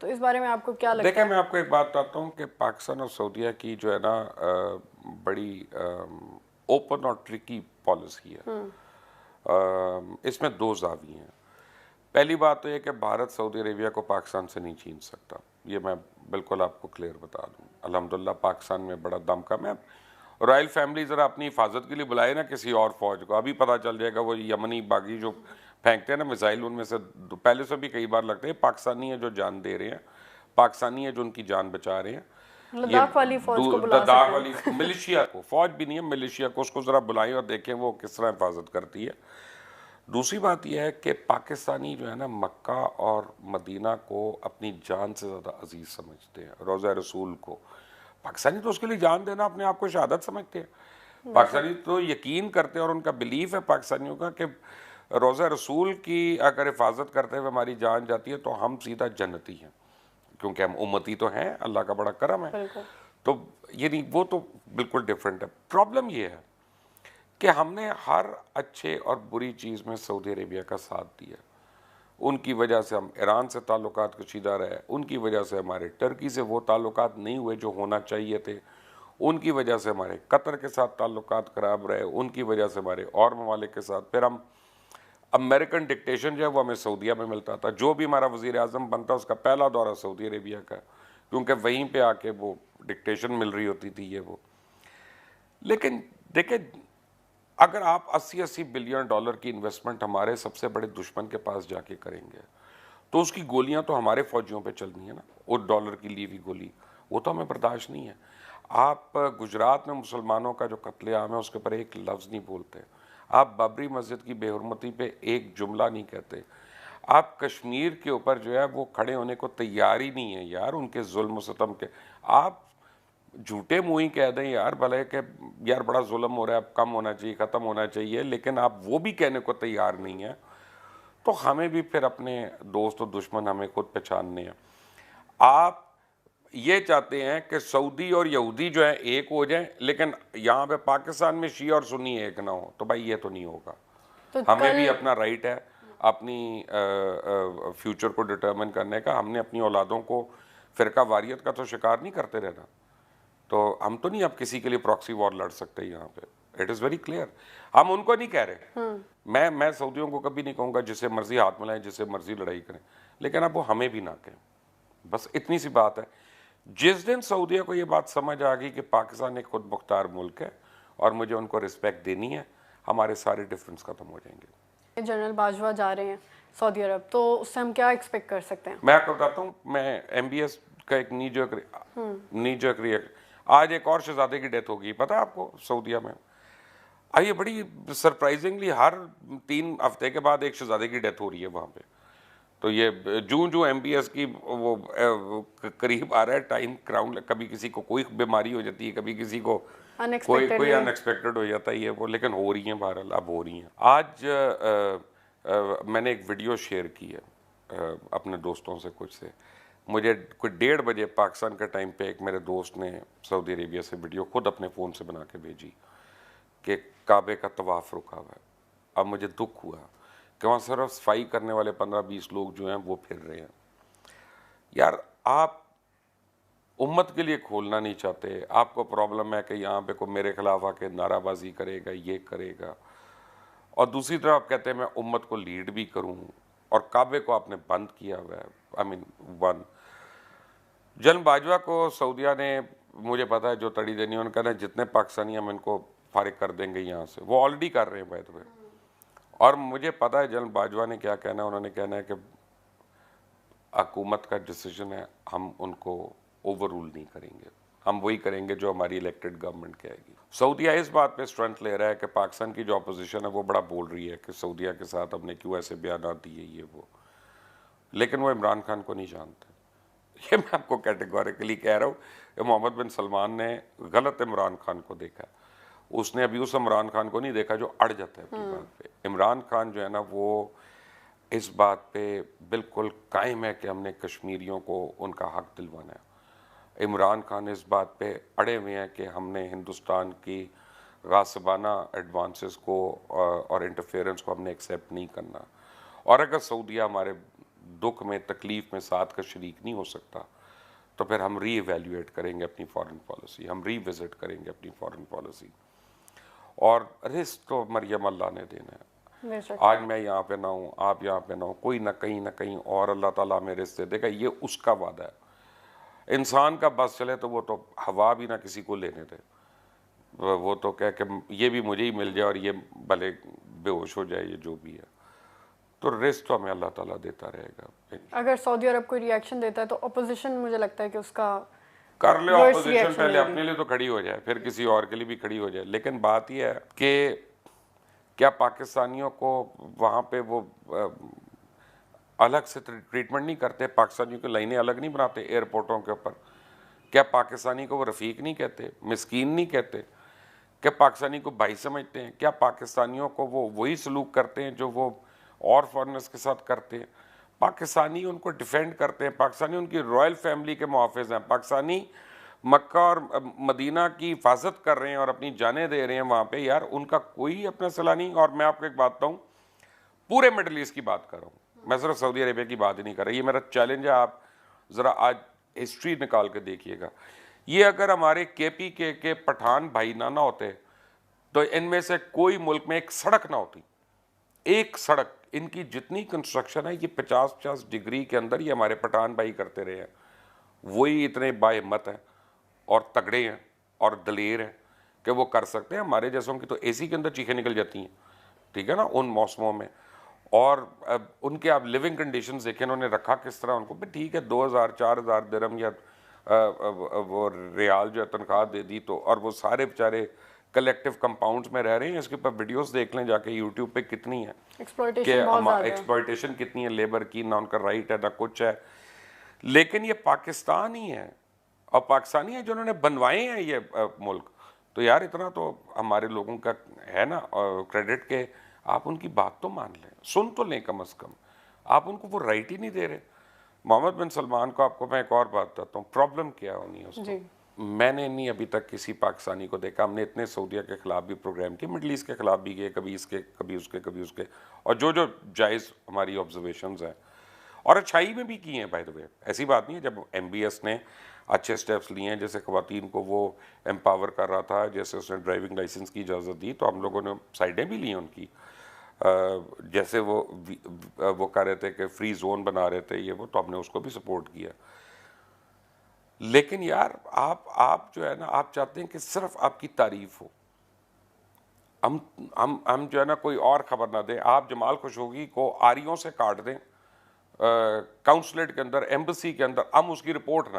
تو اس بارے میں آپ کو کیا لگتا ہے؟ دیکھیں میں آپ کو ایک بات بتاتا ہوں کہ پاکستان اور سعودیہ کی جو ہے نا بڑی اوپن اور ٹرکی پالیسی ہے. اس میں دو زاویے ہیں. پہلی بات تو یہ کہ بھارت سعودی عربیہ کو پاکستان سے نہیں چھین سکتا. یہ میں بالکل آپ کو کلیئر بتا دوں. الحمدللہ پاکستان میں بڑا دم کم ہے. رائل فیملی ذرا اپنی حفاظت کے لیے بلائے نا کسی اور فوج کو. ابھی پتہ چل جائے گا وہ یمنی باغی جو پھینکتے ہیں نا میزائل, ان میں سے پہلے سے بھی کئی بار لگتے ہیں پاکستانی ہیں جو جان دے رہے ہیں, پاکستانی ہیں جو ان کی جان بچا رہے ہیں. لداخ والی فوج کو بلا لداخ سکتے والی ہیں. ملیشیا کو, فوج بھی نہیں ہے ملیشیا کو, اس کو ذرا بلائیں اور دیکھیں وہ کس طرح حفاظت کرتی ہے. دوسری بات یہ ہے کہ پاکستانی جو ہے نا مکہ اور مدینہ کو اپنی جان سے زیادہ عزیز سمجھتے ہیں. روضہ رسول کو پاکستانی تو اس کے لیے جان دینا اپنے آپ کو شہادت سمجھتے ہیں. پاکستانی تو یقین کرتے ہیں اور ان کا بلیف ہے پاکستانیوں کا کہ روضہ رسول کی اگر حفاظت کرتے ہوئے ہماری جان جاتی ہے تو ہم سیدھا جنتی ہیں, کیونکہ ہم امتی تو ہیں, اللہ کا بڑا کرم ہے. بالکل. تو یعنی وہ تو بالکل ڈیفرنٹ ہے. پرابلم یہ ہے کہ ہم نے ہر اچھے اور بری چیز میں سعودی عربیہ کا ساتھ دیا. ان کی وجہ سے ہم ایران سے تعلقات کشیدہ رہے, ان کی وجہ سے ہمارے ٹرکی سے وہ تعلقات نہیں ہوئے جو ہونا چاہیے تھے, ان کی وجہ سے ہمارے قطر کے ساتھ تعلقات خراب رہے, ان کی وجہ سے ہمارے اور ممالک کے ساتھ. پھر ہم امریکن ڈکٹیشن جو ہے وہ ہمیں سعودیہ میں ملتا تھا. جو بھی ہمارا وزیر اعظم بنتا اس کا پہلا دورہ سعودی عربیہ کا, کیونکہ وہیں پہ آ کے وہ ڈکٹیشن مل رہی ہوتی تھی یہ وہ. لیکن دیکھیں اگر آپ 80 بلین ڈالر کی انویسٹمنٹ ہمارے سب سے بڑے دشمن کے پاس جا کے کریں گے تو اس کی گولیاں تو ہمارے فوجیوں پہ چلنی ہے نا. وہ ڈالر کی لی ہوئی گولی وہ تو ہمیں برداشت نہیں ہے. آپ گجرات میں مسلمانوں کا جو قتل عام ہے اس کے اوپر ایک لفظ نہیں بولتے. آپ بابری مسجد کی بے حرمتی پہ ایک جملہ نہیں کہتے. آپ کشمیر کے اوپر جو ہے وہ کھڑے ہونے کو تیار ہی نہیں ہے یار, ان کے ظلم و ستم کے. آپ جھوٹے منہ ہی کہہ دیں یار بھلے کہ یار بڑا ظلم ہو رہا ہے, اب کم ہونا چاہیے, ختم ہونا چاہیے, لیکن آپ وہ بھی کہنے کو تیار نہیں ہیں. تو ہمیں بھی پھر اپنے دوست و دشمن ہمیں خود پہچاننے ہیں. آپ یہ چاہتے ہیں کہ سعودی اور یہودی جو ہیں ایک ہو جائیں, لیکن یہاں پہ پاکستان میں شیعہ اور سنی ایک نہ ہو, تو بھائی یہ تو نہیں ہوگا. تو ہمیں بھی کل اپنا رائٹ ہے اپنی فیوچر کو ڈٹرمن کرنے کا. ہم نے اپنی اولادوں کو فرقہ واریت کا تو شکار نہیں کرتے رہنا. تو ہم تو نہیں اب کسی کے لیے پراکسی وار لڑ سکتے یہاں پہ. It is very clear. ہم ان کو نہیں کہہ رہے, میں سعودیوں کو کبھی نہیں کہوں گا جسے مرضی ہاتھ ملائیں, جسے مرضی لڑائی کریں, لیکن اب وہ ہمیں بھی نہ کہیں. بس اتنی سی بات ہے. جس دن سعودیہ کو یہ بات سمجھ آ گئی کہ پاکستان ایک خود مختار ملک ہے اور مجھے ان کو رسپیکٹ دینی ہے, ہمارے سارے ڈفرینس ختم ہو جائیں گے. جنرل باجوہ جا رہے ہیں سعودی عرب, تو اس سے ہم کیا ایکسپیکٹ کر سکتے ہیں؟ میں آپ کو بتاتا ہوں, میں ایم بی ایس کا ایک نیجک ریئیکٹ. آج ایک اور شہزادے کی ڈیتھ ہو گئی, پتہ ہے آپ کو سعودیہ میں. یہ بڑی سرپرائزنگلی ہر 3 ہفتے کے بعد ایک شہزادے کی ڈیتھ ہو رہی ہے وہاں پہ. تو یہ جو ایم بی ایس کی وہ قریب آ رہا ہے ٹائم کراؤن, کبھی کسی کو کوئی بیماری ہو جاتی ہے, کبھی کسی کو کوئی ان ایکسپیکٹڈ ہو جاتا ہے یہ وہ, لیکن ہو رہی ہیں بہرحال, اب ہو رہی ہیں. آج میں نے ایک ویڈیو شیئر کی ہے اپنے دوستوں سے کچھ سے. مجھے کوئی 1:30 بجے پاکستان کے ٹائم پہ ایک میرے دوست نے سعودی عربیہ سے ویڈیو خود اپنے فون سے بنا کے بھیجی کہ کعبے کا طواف رکا ہوا ہے. اب مجھے دکھ ہوا کہ وہاں صرف صفائی کرنے والے 15-20 لوگ جو ہیں وہ پھر رہے ہیں. یار آپ امت کے لیے کھولنا نہیں چاہتے, آپ کو پرابلم ہے کہ یہاں پہ کوئی میرے خلاف آ کے نعرہ بازی کرے گا, یہ کرے گا, اور دوسری طرف آپ کہتے ہیں میں امت کو لیڈ بھی کروں, اور کعبے کو آپ نے بند کیا ہوا ہے. جنرل باجوہ کو سعودیہ نے, مجھے پتا ہے جو تڑی دینی, ان کا نا جتنے پاکستانی ہم ان کو فارغ کر دیں گے یہاں سے, وہ آلریڈی کر رہے ہیں بائی دی وے. اور مجھے پتا ہے جنرل باجوہ نے کیا کہنا ہے. انہوں نے کہنا ہے کہ حکومت کا ڈیسیجن ہے, ہم ان کو اوور رول نہیں کریں گے, ہم وہی کریں گے جو ہماری الیکٹڈ گورنمنٹ کہے گی. سعودیہ اس بات پہ اسٹرینتھ لے رہا ہے کہ پاکستان کی جو اپوزیشن ہے وہ بڑا بول رہی ہے کہ سعودیہ کے ساتھ ہم نے کیوں ایسے بیانات دیے یہ وہ, لیکن وہ عمران خان کو نہیں جانتے. یہ میں آپ کو کیٹیگوریکلی کہہ رہا ہوں کہ محمد بن سلمان نے غلط عمران خان کو دیکھا. اس نے ابھی اس عمران خان کو نہیں دیکھا جو اڑ جاتا ہے اپنی بات پہ. عمران خان جو ہے نا وہ اس بات پہ بالکل قائم ہے کہ ہم نے کشمیریوں کو ان کا حق دلوانا ہے. عمران خان اس بات پہ اڑے ہوئے ہیں کہ ہم نے ہندوستان کی غاصبانہ ایڈوانسز کو اور انٹرفیئرنس کو ہم نے ایکسیپٹ نہیں کرنا. اور اگر سعودیہ ہمارے دکھ میں تکلیف میں ساتھ کا شریک نہیں ہو سکتا تو پھر ہم ری ایویلیویٹ کریں گے اپنی فارن پالیسی, ہم ری وزٹ کریں گے اپنی فارن پالیسی. اور رزق تو مریم اللہ نے دینا ہے. بے شک. آج میں یہاں پہ نہ ہوں, آپ یہاں پہ نہ ہوں, کوئی نہ کہیں اور اللہ تعالیٰ میں رزق دے گا, یہ اس کا وعدہ ہے. انسان کا بس چلے تو وہ تو ہوا بھی نہ کسی کو لینے دے, وہ تو کہہ کہ یہ بھی مجھے ہی مل جائے اور یہ بھلے بے ہوش ہو جائے, یہ جو بھی ہے. تو رزق تو ہمیں اللہ تعالیٰ دیتا رہے گا. اگر سعودی عرب کوئی ریئیکشن دیتا ہے تو اپوزیشن مجھے لگتا ہے کہ اس کا کر لے worst اپوزیشن, reaction پہلے ہوگی. اپنے لیے تو کھڑی ہو جائے, پھر کسی اور کے لیے بھی کھڑی ہو جائے. لیکن بات یہ ہے کہ کیا پاکستانیوں کو وہاں پہ وہ الگ سے ٹریٹمنٹ نہیں کرتے, پاکستانیوں کی لائنیں الگ نہیں بناتے ایئرپورٹوں کے اوپر؟ کیا پاکستانی کو وہ رفیق نہیں کہتے, مسکین نہیں کہتے؟ کیا پاکستانی کو بھائی سمجھتے ہیں؟ کیا پاکستانیوں کو وہ وہی سلوک کرتے ہیں جو وہ اور فارنرز کے ساتھ کرتے ہیں؟ پاکستانی ان کو ڈیفینڈ کرتے ہیں, پاکستانی ان کی رائل فیملی کے محافظ ہیں, پاکستانی مکہ اور مدینہ کی حفاظت کر رہے ہیں اور اپنی جانیں دے رہے ہیں وہاں پہ. یار ان کا کوئی اپنا صلاح نہیں. اور میں آپ کو ایک بات بتاؤں, پورے مڈل ایسٹ کی بات کر رہا ہوں, میں صرف سعودی عربیہ کی بات ہی نہیں کر رہا. یہ میرا چیلنج ہے, آپ ذرا آج ہسٹری نکال کے دیکھیے گا. یہ اگر ہمارے KP کے پٹھان بھائی نہ ہوتے تو ان میں سے کوئی ملک میں ایک سڑک نہ ہوتی, ایک سڑک. ان کی جتنی کنسٹرکشن ہے یہ 50 ڈگری کے اندر یہ ہمارے پٹھان بھائی کرتے رہے ہیں. وہی اتنے باہمت ہیں اور تگڑے ہیں اور دلیر ہیں کہ وہ کر سکتے ہیں. ہمارے جیسوں کی تو AC کے اندر چیخیں نکل جاتی ہیں, ٹھیک ہے نا, ان موسموں میں. اور ان کے آپ لیونگ کنڈیشنز دیکھیں, انہوں نے رکھا کس طرح ان کو. ٹھیک ہے 2000-4000 درہم یا وہ ریال جو ہے تنخواہ دے دی تو, اور وہ سارے بیچارے کلیکٹیو کمپاؤنڈز میں رہ رہے ہیں. اس کے اوپر ویڈیوز دیکھ لیں جا کے یوٹیوب پہ کتنی ہے کہ ایکسپلائٹیشن کتنی ہے لیبر کی, نہ ان کا رائٹ ہے نہ کچھ ہے. لیکن یہ پاکستان ہی ہے اور پاکستانی ہیں جنہوں نے بنوائے ہیں یہ ملک. تو یار اتنا تو ہمارے لوگوں کا ہے نا کریڈٹ کہ آپ ان کی بات تو مان لیں, سن تو لیں کم از کم. آپ ان کو وہ رائٹ ہی نہیں دے رہے. محمد بن سلمان کو آپ کو میں ایک اور بات بتاتا ہوں, پرابلم کیا ہونی ہے اس کو. میں نے نہیں ابھی تک کسی پاکستانی کو دیکھا. ہم نے اتنے سعودیہ کے خلاف بھی پروگرام کیے, مڈل ایسٹ کے خلاف بھی کیے, کبھی اس کے کبھی اس کے کبھی اس کے, اور جو جائز ہماری آبزرویشنز ہیں اور اچھائی میں بھی کی ہیں. بائی دا وے ایسی بات نہیں ہے, جب MBS نے اچھے سٹیپس لیے ہیں, جیسے خواتین کو وہ امپاور کر رہا تھا, جیسے اس نے ڈرائیونگ لائسنس کی اجازت دی, تو ہم لوگوں نے سائڈیں بھی لی ہیں ان کی. جیسے وہ کہہ رہے تھے کہ فری زون بنا رہے تھے یہ وہ, تو ہم نے اس کو بھی سپورٹ کیا. لیکن یار آپ جو ہے نا, آپ چاہتے ہیں کہ صرف آپ کی تعریف ہو, ہم جو ہے نا کوئی اور خبر نہ دیں. آپ جمال خشوگی کو آریوں سے کاٹ دیں کاؤنسلیٹ کے اندر, ایمبسی کے اندر, ہم اس کی رپورٹ نہ